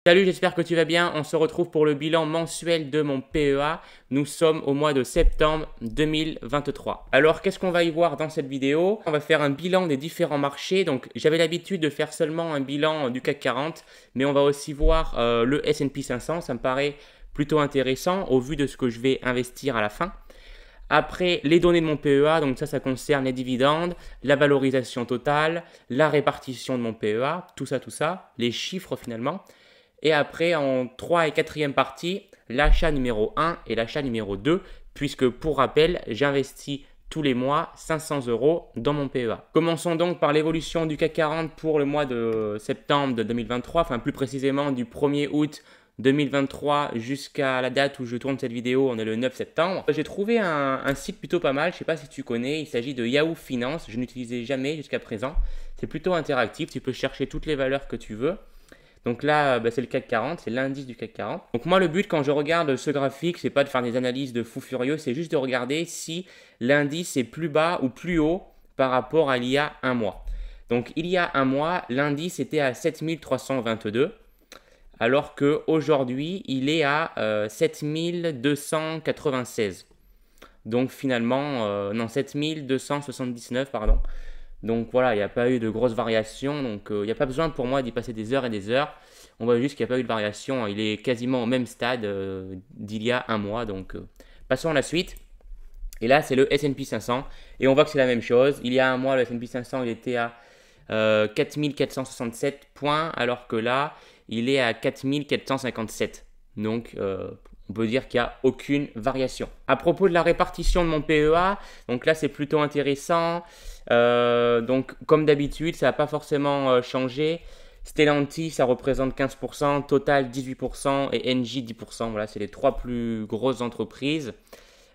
Salut, j'espère que tu vas bien. On se retrouve pour le bilan mensuel de mon PEA. Nous sommes au mois de septembre 2023. Alors, qu'est-ce qu'on va y voir dans cette vidéo? On va faire un bilan des différents marchés. Donc, j'avais l'habitude de faire seulement un bilan du CAC 40, mais on va aussi voir le S&P 500. Ça me paraît plutôt intéressant au vu de ce que je vais investir à la fin. Après, les données de mon PEA, donc ça concerne les dividendes, la valorisation totale, la répartition de mon PEA, tout ça, les chiffres finalement. Et après, en 3 et 4e partie, l'achat numéro 1 et l'achat numéro 2, puisque pour rappel, j'investis tous les mois 500 € dans mon PEA. Commençons donc par l'évolution du CAC 40 pour le mois de septembre de 2023, enfin plus précisément du 1er août 2023 jusqu'à la date où je tourne cette vidéo, on est le 9 septembre. J'ai trouvé un site plutôt pas mal, je ne sais pas si tu connais, il s'agit de Yahoo Finance, je n'utilisais jamais jusqu'à présent. C'est plutôt interactif, tu peux chercher toutes les valeurs que tu veux. Donc là, c'est le CAC 40, c'est l'indice du CAC 40. Donc moi, le but quand je regarde ce graphique, c'est pas de faire des analyses de fou furieux, c'est juste de regarder si l'indice est plus bas ou plus haut par rapport à il y a un mois. Donc il y a un mois, l'indice était à 7322, alors qu'aujourd'hui, il est à 7296. Donc finalement, non, 7279, pardon. Donc voilà, il n'y a pas eu de grosses variations, donc il n'y a pas besoin pour moi d'y passer des heures et des heures. On voit juste qu'il n'y a pas eu de variation, il est quasiment au même stade d'il y a un mois, donc passons à la suite. Et là, c'est le S&P 500, et on voit que c'est la même chose. Il y a un mois, le S&P 500, il était à 4467 points, alors que là, il est à 4457. Donc, on peut dire qu'il n'y a aucune variation. À propos de la répartition de mon PEA, donc là, c'est plutôt intéressant. Donc, comme d'habitude, ça n'a pas forcément changé. Stellantis, ça représente 15%, Total 18% et Engie 10%. Voilà, c'est les trois plus grosses entreprises.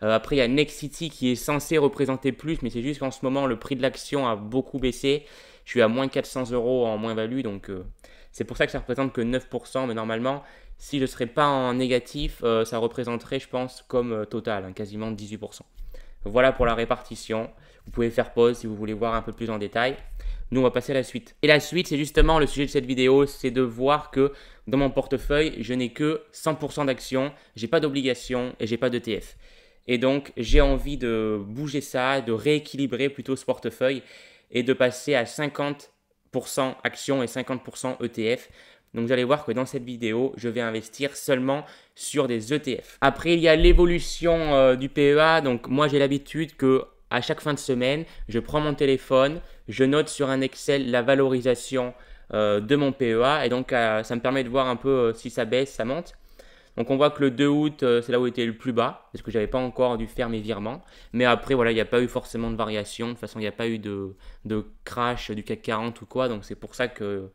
Après, il y a Nexity qui est censé représenter plus, mais c'est juste qu'en ce moment, le prix de l'action a beaucoup baissé. Je suis à moins 400 € en moins-value, donc c'est pour ça que ça représente que 9%. Mais normalement, si je ne serais pas en négatif, ça représenterait, je pense, comme Total, hein, quasiment 18%. Voilà pour la répartition. Vous pouvez faire pause si vous voulez voir un peu plus en détail. Nous, on va passer à la suite. Et la suite, c'est justement le sujet de cette vidéo, c'est de voir que dans mon portefeuille, je n'ai que 100% d'actions, j'ai pas d'obligations et j'ai pas d'ETF. Et donc, j'ai envie de bouger ça, de rééquilibrer plutôt ce portefeuille et de passer à 50% actions et 50% ETF. Donc vous allez voir que dans cette vidéo, je vais investir seulement sur des ETF. Après, il y a l'évolution du PEA. Donc moi, j'ai l'habitude que à chaque fin de semaine, je prends mon téléphone, je note sur un Excel la valorisation de mon PEA. Et donc, ça me permet de voir un peu si ça baisse, ça monte. Donc on voit que le 2 août, c'est là où il était le plus bas, parce que je n'avais pas encore dû faire mes virements. Mais après, voilà, il n'y a pas eu forcément de variation. De toute façon, il n'y a pas eu de crash du CAC 40 ou quoi. Donc c'est pour ça que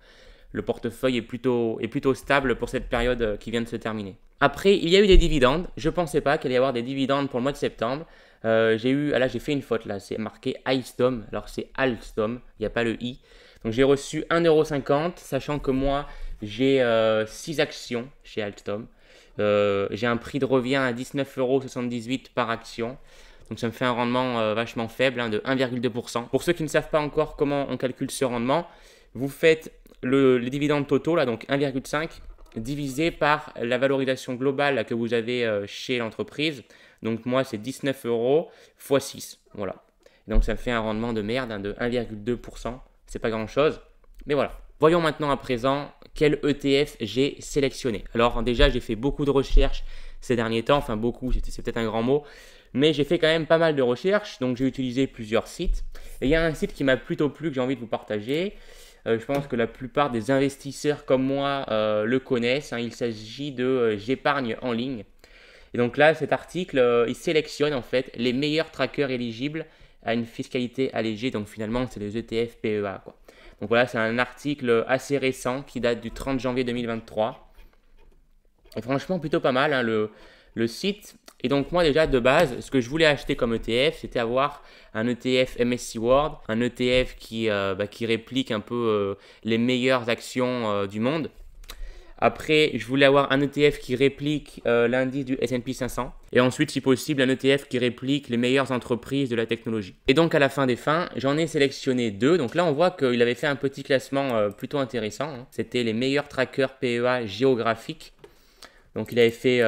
le portefeuille est plutôt stable pour cette période qui vient de se terminer. Après, il y a eu des dividendes. Je ne pensais pas qu'il allait y avoir des dividendes pour le mois de septembre. Là, j'ai fait une faute là. C'est marqué Alstom. Alors, c'est Alstom. Il n'y a pas le I. Donc, j'ai reçu 1,50 €, sachant que moi, j'ai 6 actions chez Alstom. J'ai un prix de revient à 19,78 € par action. Donc ça me fait un rendement vachement faible, hein, de 1,2%. Pour ceux qui ne savent pas encore comment on calcule ce rendement, vous faites les dividendes totaux, là, donc 1,5, divisé par la valorisation globale là, que vous avez chez l'entreprise. Donc moi, c'est 19 € x 6. Voilà. Et donc ça me fait un rendement de merde, hein, de 1,2%. C'est pas grand-chose, mais voilà. Voyons maintenant à présent quel ETF j'ai sélectionné. Alors déjà, j'ai fait beaucoup de recherches ces derniers temps. Enfin beaucoup, c'est peut-être un grand mot. Mais j'ai fait quand même pas mal de recherches. Donc j'ai utilisé plusieurs sites. Et il y a un site qui m'a plutôt plu, que j'ai envie de vous partager. Je pense que la plupart des investisseurs comme moi le connaissent. Hein. Il s'agit de J'épargne en ligne. Et donc là, cet article, il sélectionne en fait les meilleurs trackers éligibles à une fiscalité allégée. Donc finalement, c'est les ETF PEA, quoi. Donc voilà, c'est un article assez récent qui date du 30 janvier 2023. Et franchement, plutôt pas mal, hein, le site. Et donc moi déjà de base, ce que je voulais acheter comme ETF, c'était avoir un ETF MSCI World, un ETF qui réplique un peu les meilleures actions du monde. Après, je voulais avoir un ETF qui réplique l'indice du S&P 500. Et ensuite, si possible, un ETF qui réplique les meilleures entreprises de la technologie. Et donc, à la fin des fins, j'en ai sélectionné 2. Donc là, on voit qu'il avait fait un petit classement plutôt intéressant, hein. C'était les meilleurs trackers PEA géographiques. Donc, il avait fait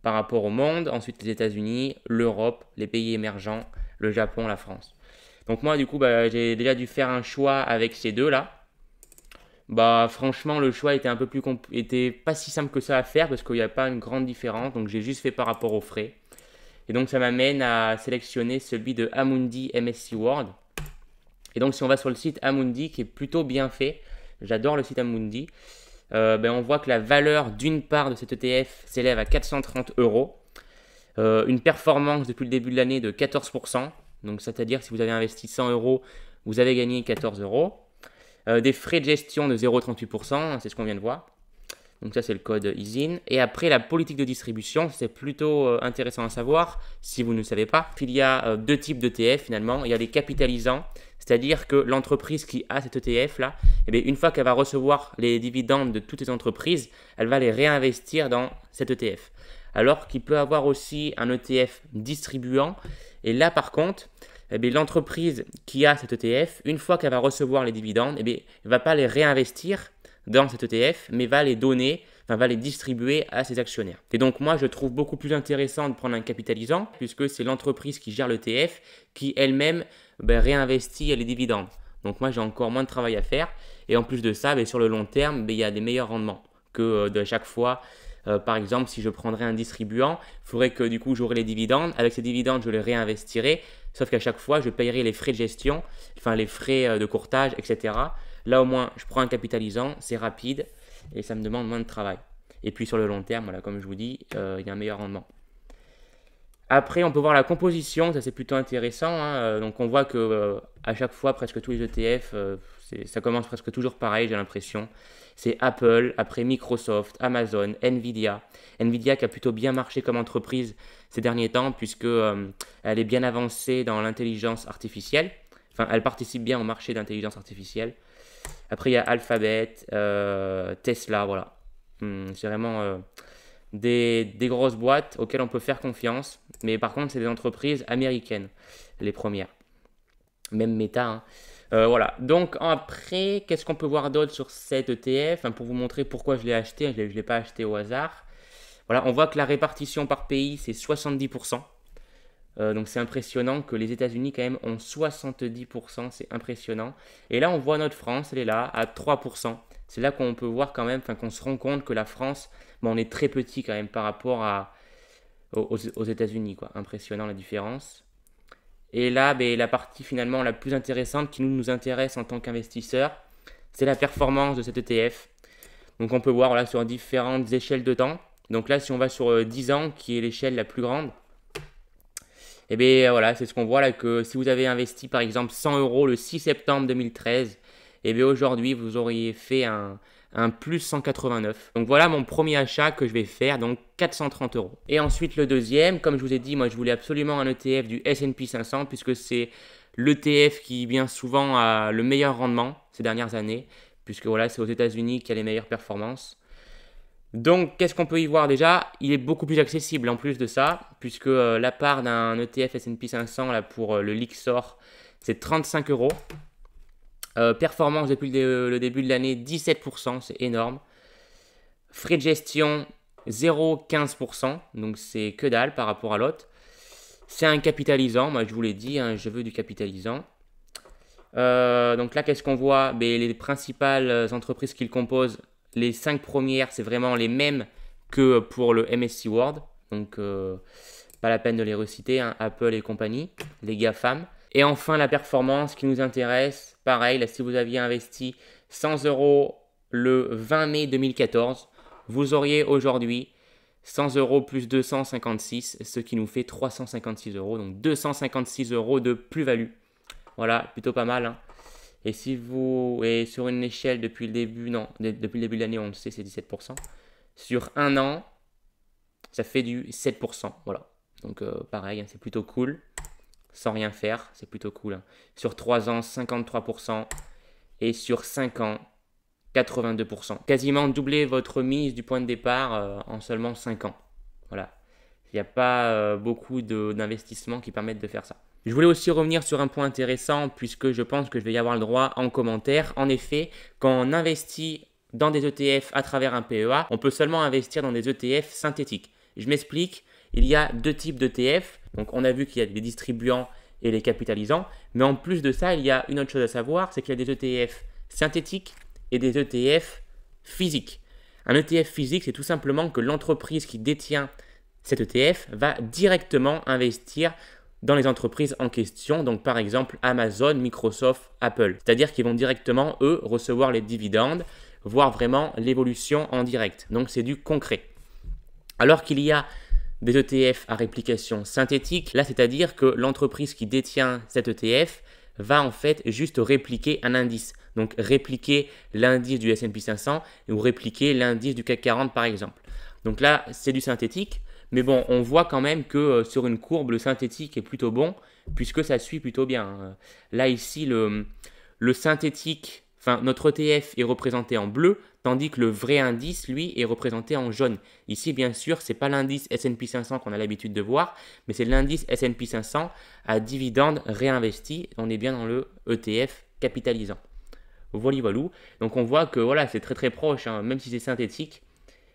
par rapport au monde, ensuite les États-Unis, l'Europe, les pays émergents, le Japon, la France. Donc moi, du coup, j'ai déjà dû faire un choix avec ces deux-là. Franchement, le choix était pas si simple que ça à faire parce qu'il n'y a pas une grande différence. Donc j'ai juste fait par rapport aux frais. Et donc ça m'amène à sélectionner celui de Amundi MSCI World. Et donc si on va sur le site Amundi qui est plutôt bien fait, j'adore le site Amundi, on voit que la valeur d'une part de cet ETF s'élève à 430 euros. Une performance depuis le début de l'année de 14%. Donc c'est-à-dire que si vous avez investi 100 euros, vous avez gagné 14 euros. Des frais de gestion de 0,38%, c'est ce qu'on vient de voir. Donc ça, c'est le code ISIN. Et après, la politique de distribution, c'est plutôt intéressant à savoir, si vous ne le savez pas. Il y a deux types d'ETF finalement. Il y a les capitalisants, c'est-à-dire que l'entreprise qui a cet ETF-là, une fois qu'elle va recevoir les dividendes de toutes les entreprises, elle va les réinvestir dans cet ETF. Alors qu'il peut avoir aussi un ETF distribuant. Et là, par contre, l'entreprise qui a cet ETF, une fois qu'elle va recevoir les dividendes, elle ne va pas les réinvestir dans cet ETF, mais va les donner, va les distribuer à ses actionnaires. Et donc moi, je trouve beaucoup plus intéressant de prendre un capitalisant, puisque c'est l'entreprise qui gère l'ETF qui elle-même réinvestit les dividendes. Donc moi, j'ai encore moins de travail à faire. Et en plus de ça, sur le long terme, il y a des meilleurs rendements que de chaque fois. Par exemple, si je prendrais un distribuant, il faudrait que du coup j'aurai les dividendes. Avec ces dividendes, je les réinvestirai. Sauf qu'à chaque fois, je payerai les frais de gestion, les frais de courtage, etc. Là, au moins, je prends un capitalisant, c'est rapide et ça me demande moins de travail. Et puis sur le long terme, voilà, comme je vous dis, il y a un meilleur rendement. Après, on peut voir la composition, ça c'est plutôt intéressant, hein. Donc on voit que à chaque fois, presque tous les ETF, ça commence presque toujours pareil, j'ai l'impression. C'est Apple, après Microsoft, Amazon, Nvidia. Nvidia qui a plutôt bien marché comme entreprise ces derniers temps puisque elle est bien avancée dans l'intelligence artificielle. Enfin, elle participe bien au marché d'intelligence artificielle. Après, il y a Alphabet, Tesla, voilà. C'est vraiment des grosses boîtes auxquelles on peut faire confiance. Mais par contre, c'est des entreprises américaines, les premières. Même Meta, hein. Voilà, donc après, qu'est-ce qu'on peut voir d'autre sur cet ETF, pour vous montrer pourquoi je l'ai acheté, je ne l'ai pas acheté au hasard. Voilà, on voit que la répartition par pays, c'est 70%. Donc c'est impressionnant que les États-Unis quand même ont 70%, c'est impressionnant. Et là, on voit notre France, elle est là, à 3%. C'est là qu'on peut voir quand même, qu'on se rend compte que la France, on est très petit quand même par rapport aux États-Unis, quoi. Impressionnant la différence. Et là, la partie finalement la plus intéressante qui nous intéresse en tant qu'investisseur, c'est la performance de cet ETF. Donc on peut voir là, sur différentes échelles de temps. Donc là, si on va sur 10 ans, qui est l'échelle la plus grande, voilà, c'est ce qu'on voit là, que si vous avez investi par exemple 100 euros le 6 septembre 2013, aujourd'hui, vous auriez fait un plus 189. Donc voilà mon premier achat que je vais faire, donc 430 euros. Et ensuite le deuxième, comme je vous ai dit, moi je voulais absolument un ETF du S&P 500 puisque c'est l'ETF qui bien souvent a le meilleur rendement ces dernières années, puisque voilà, c'est aux États-Unis qu'il y a les meilleures performances. Donc qu'est-ce qu'on peut y voir déjà? Il est beaucoup plus accessible en plus de ça, puisque la part d'un ETF S&P 500 là, pour le Lyxor, c'est 35 euros. Performance depuis le début de l'année, 17%, c'est énorme. Frais de gestion, 0,15%, donc c'est que dalle par rapport à l'autre. C'est un capitalisant, moi je vous l'ai dit, je veux du capitalisant. Donc là, qu'est-ce qu'on voit? Les principales entreprises qui le composent, les 5 premières, c'est vraiment les mêmes que pour le MSCI World. Donc, pas la peine de les reciter, Apple et compagnie, les GAFAM. Et enfin, la performance qui nous intéresse, pareil, là, si vous aviez investi 100 euros le 20 mai 2014, vous auriez aujourd'hui 100 euros plus 256, ce qui nous fait 356 euros. Donc 256 euros de plus-value. Voilà, plutôt pas mal. Et si vous êtes sur une échelle depuis le début, depuis le début de l'année, on le sait, c'est 17%. Sur un an, ça fait du 7%. Voilà. Donc pareil, c'est plutôt cool. Sans rien faire, c'est plutôt cool. Sur 3 ans, 53%. Et sur 5 ans, 82%. Quasiment doubler votre mise du point de départ en seulement 5 ans. Voilà. Il n'y a pas beaucoup d'investissements qui permettent de faire ça. Je voulais aussi revenir sur un point intéressant puisque je pense que je vais y avoir le droit en commentaire. En effet, quand on investit dans des ETF à travers un PEA, on peut seulement investir dans des ETF synthétiques. Je m'explique, il y a deux types d'ETF. Donc on a vu qu'il y a les distribuants et les capitalisants. Mais en plus de ça, il y a une autre chose à savoir, c'est qu'il y a des ETF synthétiques et des ETF physiques. Un ETF physique, c'est tout simplement que l'entreprise qui détient cet ETF va directement investir dans les entreprises en question, donc par exemple Amazon, Microsoft, Apple. C'est-à-dire qu'ils vont directement, eux, recevoir les dividendes, voir vraiment l'évolution en direct. Donc c'est du concret. Alors qu'il y a des ETF à réplication synthétique, là c'est-à-dire que l'entreprise qui détient cet ETF va en fait juste répliquer un indice. Donc répliquer l'indice du S&P 500 ou répliquer l'indice du CAC 40 par exemple. Donc là c'est du synthétique. Mais bon, on voit quand même que sur une courbe, le synthétique est plutôt bon, puisque ça suit plutôt bien. Là, ici, le synthétique, enfin, notre ETF est représenté en bleu, tandis que le vrai indice, lui, est représenté en jaune. Ici, bien sûr, ce n'est pas l'indice S&P 500 qu'on a l'habitude de voir, mais c'est l'indice S&P 500 à dividendes réinvestis. On est bien dans le ETF capitalisant. Voilà, voilà. Donc, on voit que voilà, c'est très très proche, hein, même si c'est synthétique.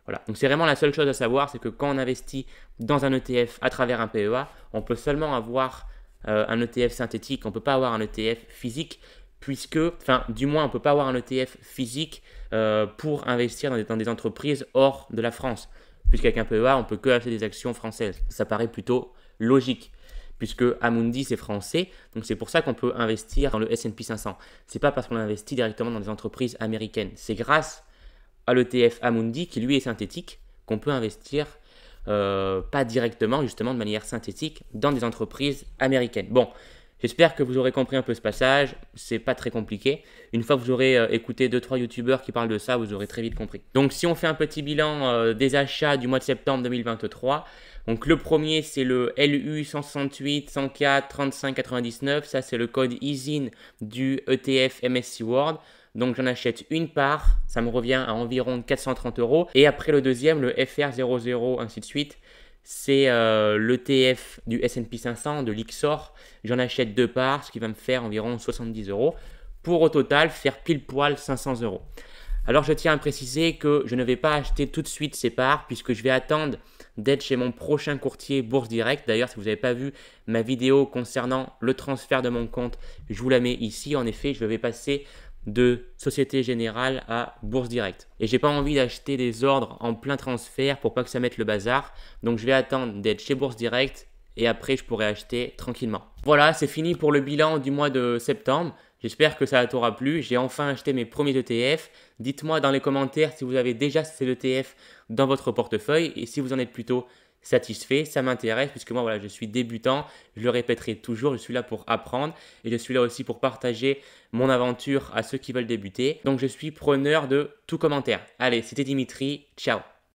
Voilà. Donc c'est vraiment la seule chose à savoir, c'est que quand on investit dans un ETF à travers un PEA, on peut seulement avoir un ETF synthétique, on ne peut pas avoir un ETF physique, puisque, enfin du moins on ne peut pas avoir un ETF physique pour investir dans des entreprises hors de la France. Puisqu'avec un PEA, on ne peut que acheter des actions françaises. Ça paraît plutôt logique, puisque Amundi c'est français, donc c'est pour ça qu'on peut investir dans le S&P 500. Ce n'est pas parce qu'on investit directement dans des entreprises américaines, c'est grâce à l'ETF Amundi qui lui est synthétique, qu'on peut investir pas directement, justement de manière synthétique dans des entreprises américaines. Bon, j'espère que vous aurez compris un peu ce passage, c'est pas très compliqué. Une fois que vous aurez écouté 2-3 youtubeurs qui parlent de ça, vous aurez très vite compris. Donc si on fait un petit bilan des achats du mois de septembre 2023, donc le premier c'est le LU 168 104 35 99, ça c'est le code ISIN du ETF MSCI World. Donc j'en achète une part, ça me revient à environ 430 €. Et après le deuxième, le FR00, ainsi de suite, c'est l'ETF du S&P 500, de l'IXOR. J'en achète deux parts, ce qui va me faire environ 70 €. Pour au total faire pile poil 500 €. Alors je tiens à préciser que je ne vais pas acheter tout de suite ces parts puisque je vais attendre d'être chez mon prochain courtier Bourse Direct. D'ailleurs, si vous n'avez pas vu ma vidéo concernant le transfert de mon compte, je vous la mets ici. En effet, je vais passer de Société Générale à Bourse Direct. Et j'ai pas envie d'acheter des ordres en plein transfert pour pas que ça mette le bazar. Donc je vais attendre d'être chez Bourse Direct et après je pourrai acheter tranquillement. Voilà, c'est fini pour le bilan du mois de septembre. J'espère que ça t'aura plu. J'ai enfin acheté mes premiers ETF. Dites-moi dans les commentaires si vous avez déjà ces ETF dans votre portefeuille et si vous en êtes plutôt satisfait, ça m'intéresse puisque moi voilà, je suis débutant, je le répéterai toujours, je suis là pour apprendre et je suis là aussi pour partager mon aventure à ceux qui veulent débuter. Donc je suis preneur de tout commentaire. Allez, c'était Dimitri, ciao.